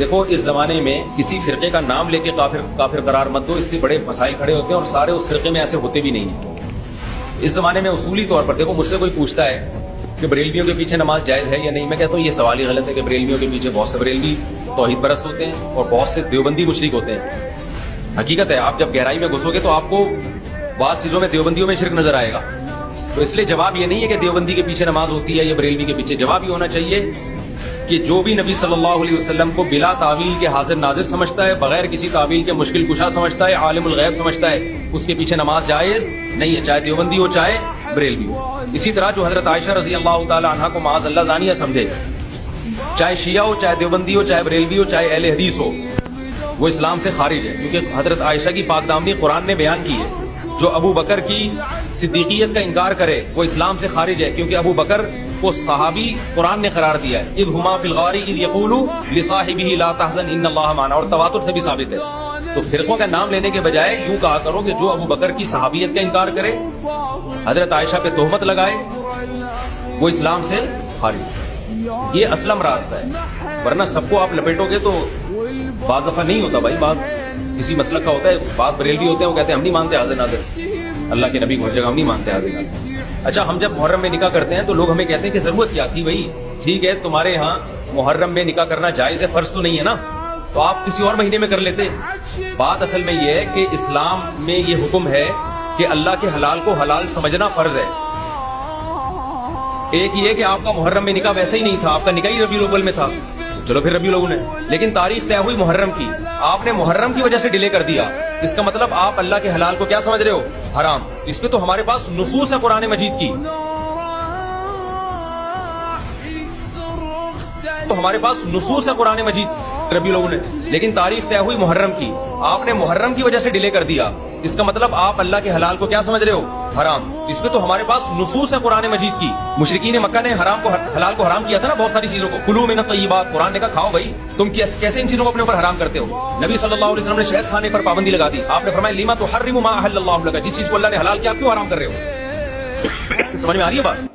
دیکھو اس زمانے میں کسی فرقے کا نام لے کے کافر قرار مت دو، اس سے بڑے مسائل کھڑے ہوتے ہیں اور سارے اس فرقے میں ایسے ہوتے بھی نہیں ہیں۔ اس زمانے میں اصولی طور پر دیکھو، مجھ سے کوئی پوچھتا ہے کہ بریلویوں کے پیچھے نماز جائز ہے یا نہیں، میں کہتا ہوں یہ سوال ہی غلط ہے کہ بریلویوں کے پیچھے بہت سے بریلوی توحید پرست ہوتے ہیں اور بہت سے دیوبندی مشرک ہوتے ہیں۔ حقیقت ہے، آپ جب گہرائی میں گھسو گے تو آپ کو بعض چیزوں میں دیوبندیوں میں شرک نظر آئے گا۔ تو اس لیے جواب یہ نہیں ہے کہ دیوبندی کے پیچھے نماز ہوتی ہے یا بریلوی کے پیچھے، جواب یہ ہونا چاہیے کہ جو بھی نبی صلی اللہ علیہ وسلم کو بلا تعویل کے حاضر ناظر سمجھتا ہے، بغیر کسی تعویل کے مشکل کشا سمجھتا ہے، عالم الغیب سمجھتا ہے، اس کے پیچھے نماز جائز نہیں ہے، چاہے دیوبندی ہو چاہے بریلوی ہو۔ اسی طرح جو حضرت عائشہ رضی اللہ تعالی عنہا کو معاذ اللہ زانیہ سمجھے، چاہے شیعہ ہو چاہے دیوبندی ہو چاہے بریلوی ہو چاہے اہل حدیث ہو، وہ اسلام سے خارج ہے، کیونکہ حضرت عائشہ کی پاک دامنی قرآن نے بیان کی ہے۔ جو ابو بکر کی صدیقیت کا انکار کرے وہ اسلام سے خارج ہے، کیونکہ ابو بکر کو صحابی قرآن نے قرار دیا ہے، اذ ہما فی الغار اذ یقول لصاحبہ لا تحزن ان اللہ معنا، اور تواتر سے بھی ثابت ہے۔ تو فرقوں کا نام لینے کے بجائے یوں کہا کرو کہ جو ابو بکر کی صحابیت کا انکار کرے، حضرت عائشہ پہ تہمت لگائے، وہ اسلام سے خارج۔ یہ اسلم راستہ ہے، ورنہ سب کو آپ لپیٹو گے تو بعض دفعہ نہیں ہوتا بھائی، بعض کسی مسلک کا ہوتا ہے، بعض بریلوی ہوتے ہیں وہ کہتے ہیں ہم نہیں مانتے حاضر ناظر، اللہ کے نبی کو ہر جگہ ہم نہیں مانتے حاضر ناظر۔ اچھا، ہم جب محرم میں نکاح کرتے ہیں تو لوگ ہمیں کہتے ہیں کہ ضرورت کیا تھی بھائی، ٹھیک ہے تمہارے ہاں محرم میں نکاح کرنا جائز ہے، فرض تو نہیں ہے نا، تو آپ کسی اور مہینے میں کر لیتے۔ بات اصل میں یہ ہے کہ اسلام میں یہ حکم ہے کہ اللہ کے حلال کو حلال سمجھنا فرض ہے۔ ایک یہ کہ آپ کا محرم میں نکاح ویسے ہی نہیں تھا، آپ کا نکاح ہی ربیع الاول میں تھا، چلو پھر ربیع الاول نے، لیکن تاریخ طے ہوئی محرم کی، آپ نے محرم کی وجہ سے ڈیلے کر دیا، اس کا مطلب آپ اللہ کے حلال کو کیا سمجھ رہے ہو؟ حرام۔ اس پہ تو ہمارے پاس نصوص ہے قرآن مجید کی، تو ہمارے پاس نصوص ہے قرآن مجید ربیع الاول نے، لیکن تاریخ طے ہوئی محرم کی، آپ نے محرم کی وجہ سے ڈیلے کر دیا، اس کا مطلب آپ اللہ کے حلال کو کیا سمجھ رہے ہو؟ حرام۔ اس پہ تو ہمارے پاس نصوص ہے قرآن مجید کی۔ مشرکین مکہ نے حلال کو حرام کیا تھا نا، بہت ساری چیزوں کو، کلوا من الطیبات، قرآن نے کہا کھاؤ بھائی، تم کیسے ان چیزوں کو اپنے اوپر حرام کرتے ہو؟ نبی صلی اللہ علیہ وسلم نے شہد کھانے پر پابندی لگا دی، آپ نے فرمایا لما تحرم ما احل اللہ لک، جس چیز کو اللہ نے حلال کیا کیوں حرام کر رہے ہو؟ سمجھ میں آ رہی ہے بات؟